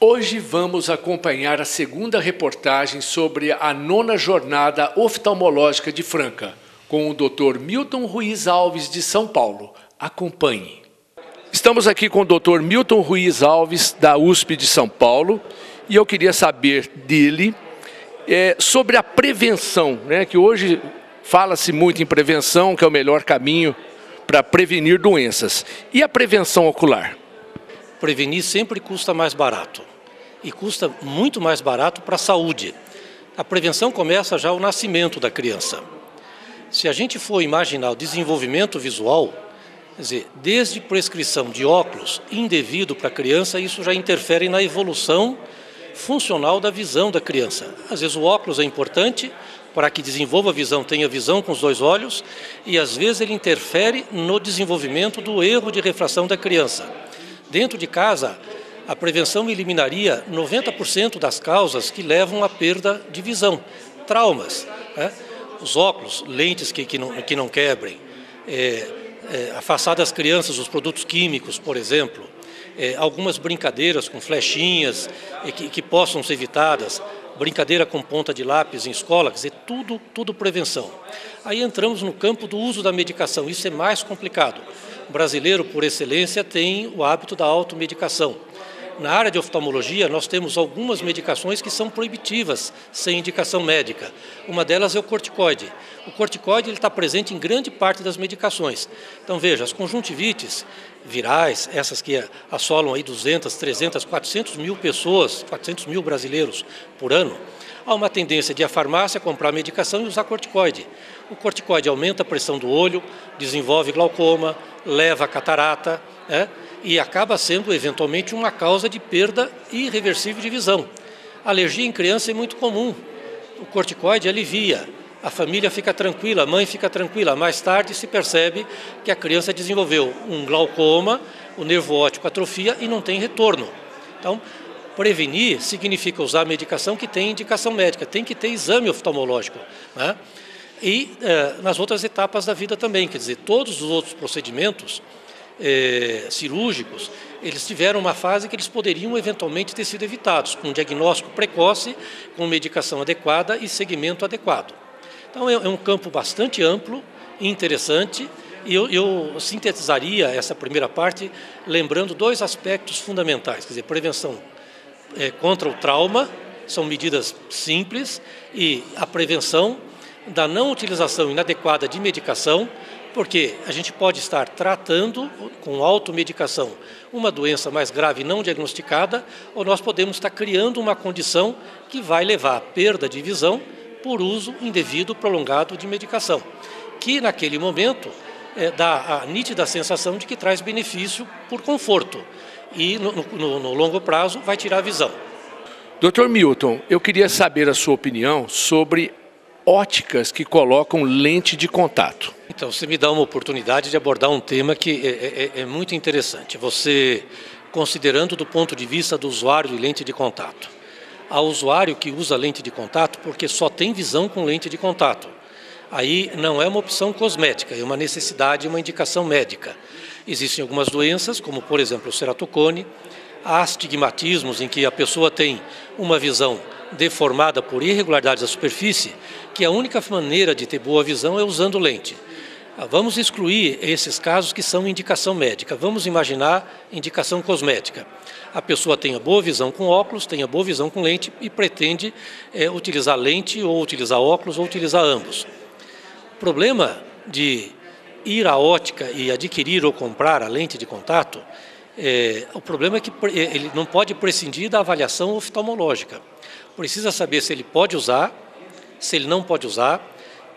Hoje vamos acompanhar a segunda reportagem sobre a 9ª Jornada Oftalmológica de Franca, com o Dr. Milton Ruiz Alves, de São Paulo. Acompanhe. Estamos aqui com o Dr. Milton Ruiz Alves, da USP de São Paulo, e eu queria saber dele sobre a prevenção, né, que hoje fala-se muito em prevenção, que é o melhor caminho para prevenir doenças. E a prevenção ocular? Prevenir sempre custa mais barato, e custa muito mais barato para a saúde. A prevenção começa já ao nascimento da criança. Se a gente for imaginar o desenvolvimento visual, quer dizer, desde prescrição de óculos indevido para a criança, isso já interfere na evolução funcional da visão da criança. Às vezes o óculos é importante para que desenvolva a visão, tenha visão com os dois olhos, e às vezes ele interfere no desenvolvimento do erro de refração da criança. Dentro de casa, a prevenção eliminaria 90% das causas que levam à perda de visão. Traumas, né? Os óculos, lentes que não quebrem, afastar das crianças os produtos químicos, por exemplo, algumas brincadeiras com flechinhas que possam ser evitadas, brincadeira com ponta de lápis em escola, quer dizer, tudo prevenção. Aí entramos no campo do uso da medicação, isso é mais complicado. O brasileiro, por excelência, tem o hábito da automedicação. Na área de oftalmologia, nós temos algumas medicações que são proibitivas, sem indicação médica. Uma delas é o corticoide. O corticoide está presente em grande parte das medicações. Então, veja, as conjuntivites virais, essas que assolam aí 200, 300, 400 mil pessoas, 400 mil brasileiros por ano, há uma tendência de a farmácia comprar medicação e usar corticoide. O corticoide aumenta a pressão do olho, desenvolve glaucoma, leva a catarata, né? E acaba sendo, eventualmente, uma causa de perda irreversível de visão. A alergia em criança é muito comum. O corticoide alivia, a família fica tranquila, a mãe fica tranquila. Mais tarde se percebe que a criança desenvolveu um glaucoma, o nervo óptico atrofia e não tem retorno. Então, prevenir significa usar medicação que tem indicação médica, tem que ter exame oftalmológico, né? E nas outras etapas da vida também, quer dizer, todos os outros procedimentos cirúrgicos, eles tiveram uma fase que eles poderiam eventualmente ter sido evitados, com um diagnóstico precoce, com medicação adequada e segmento adequado. Então é um campo bastante amplo e interessante, e eu sintetizaria essa primeira parte lembrando dois aspectos fundamentais, quer dizer, prevenção contra o trauma, são medidas simples, e a prevenção da não utilização inadequada de medicação, porque a gente pode estar tratando com automedicação uma doença mais grave não diagnosticada, ou nós podemos estar criando uma condição que vai levar à perda de visão por uso indevido prolongado de medicação, que naquele momento dá a nítida sensação de que traz benefício por conforto e no longo prazo vai tirar a visão. Dr. Milton, eu queria saber a sua opinião sobre óticas que colocam lente de contato. Então, você me dá uma oportunidade de abordar um tema que é muito interessante. Você, considerando do ponto de vista do usuário de lente de contato. Há usuário que usa lente de contato porque só tem visão com lente de contato. Aí não é uma opção cosmética, é uma necessidade, uma indicação médica. Existem algumas doenças, como por exemplo o ceratocone, há astigmatismos em que a pessoa tem uma visão deformada por irregularidades da superfície, que a única maneira de ter boa visão é usando lente. Vamos excluir esses casos que são indicação médica. Vamos imaginar indicação cosmética. A pessoa tenha boa visão com óculos, tenha boa visão com lente e pretende utilizar lente ou utilizar óculos ou utilizar ambos. O problema de ir à ótica e adquirir ou comprar a lente de contato, o problema é que ele não pode prescindir da avaliação oftalmológica. Precisa saber se ele pode usar, se ele não pode usar,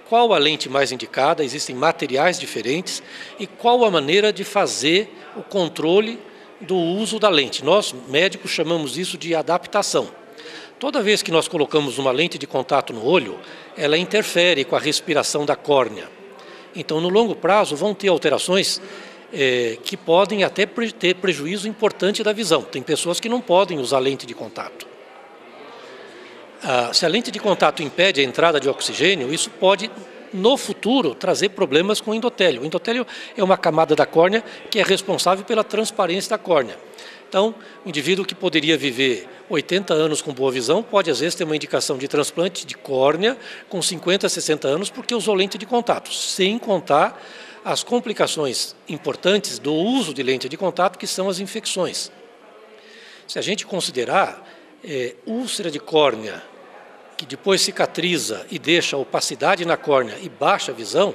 qual a lente mais indicada, existem materiais diferentes, e qual a maneira de fazer o controle do uso da lente. Nós, médicos, chamamos isso de adaptação. Toda vez que nós colocamos uma lente de contato no olho, ela interfere com a respiração da córnea. Então, no longo prazo, vão ter alterações que podem até ter prejuízo importante da visão. Tem pessoas que não podem usar lente de contato. Se a lente de contato impede a entrada de oxigênio, isso pode, no futuro, trazer problemas com o endotélio. O endotélio é uma camada da córnea que é responsável pela transparência da córnea. Então, o indivíduo que poderia viver 80 anos com boa visão pode, às vezes, ter uma indicação de transplante de córnea com 50, 60 anos, porque usou lente de contato, sem contar as complicações importantes do uso de lente de contato, que são as infecções. Se a gente considerar úlcera de córnea, que depois cicatriza e deixa opacidade na córnea e baixa visão,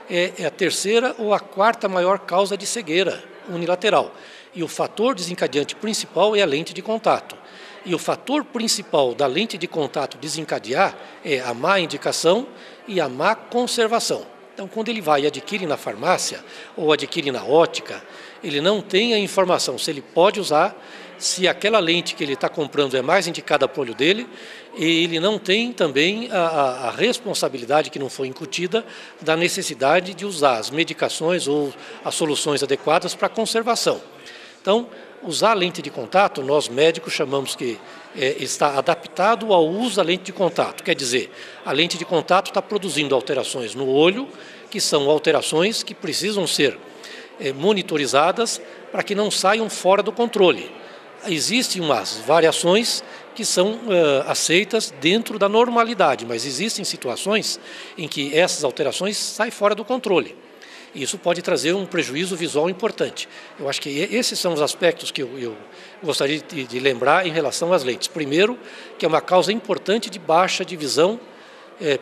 é a terceira ou a quarta maior causa de cegueira unilateral. E o fator desencadeante principal é a lente de contato. E o fator principal da lente de contato desencadear é a má indicação e a má conservação. Então, quando ele vai e adquire na farmácia ou adquire na ótica, ele não tem a informação se ele pode usar, se aquela lente que ele está comprando é mais indicada para o olho dele, e ele não tem também a responsabilidade que não foi incutida da necessidade de usar as medicações ou as soluções adequadas para a conservação. Então, usar a lente de contato, nós médicos chamamos que está adaptado ao uso da lente de contato. Quer dizer, a lente de contato está produzindo alterações no olho, que são alterações que precisam ser monitorizadas para que não saiam fora do controle. Existem umas variações que são aceitas dentro da normalidade, mas existem situações em que essas alterações saem fora do controle. Isso pode trazer um prejuízo visual importante. Eu acho que esses são os aspectos que eu gostaria de lembrar em relação às lentes. Primeiro, que é uma causa importante de baixa de visão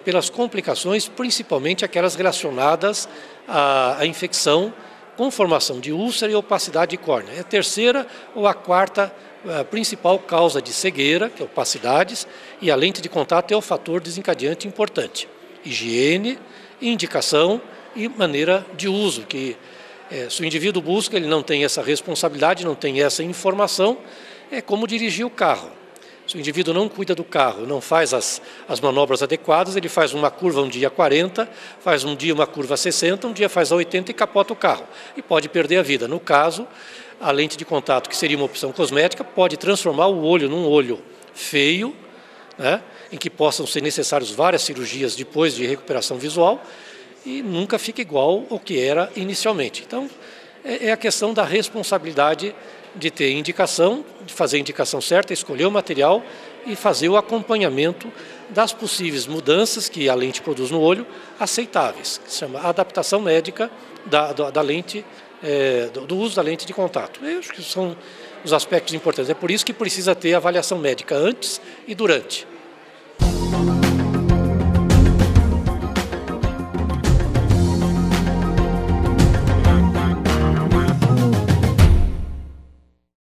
pelas complicações, principalmente aquelas relacionadas à infecção com formação de úlcera e opacidade de córnea. É a terceira ou a quarta principal causa de cegueira, que é opacidades, e a lente de contato é o fator desencadeante importante. Higiene, indicação e maneira de uso, que se o indivíduo busca, ele não tem essa responsabilidade, não tem essa informação, é como dirigir o carro. Se o indivíduo não cuida do carro, não faz as manobras adequadas, ele faz uma curva um dia 40, faz um dia uma curva 60, um dia faz a 80 e capota o carro. E pode perder a vida. No caso, a lente de contato, que seria uma opção cosmética, pode transformar o olho num olho feio, né, em que possam ser necessárias várias cirurgias depois de recuperação visual, e nunca fica igual ao que era inicialmente. Então, é a questão da responsabilidade de ter indicação, de fazer a indicação certa, escolher o material e fazer o acompanhamento das possíveis mudanças que a lente produz no olho, aceitáveis, que se chama adaptação médica da lente, do uso da lente de contato. Eu acho que são os aspectos importantes. É por isso que precisa ter avaliação médica antes e durante.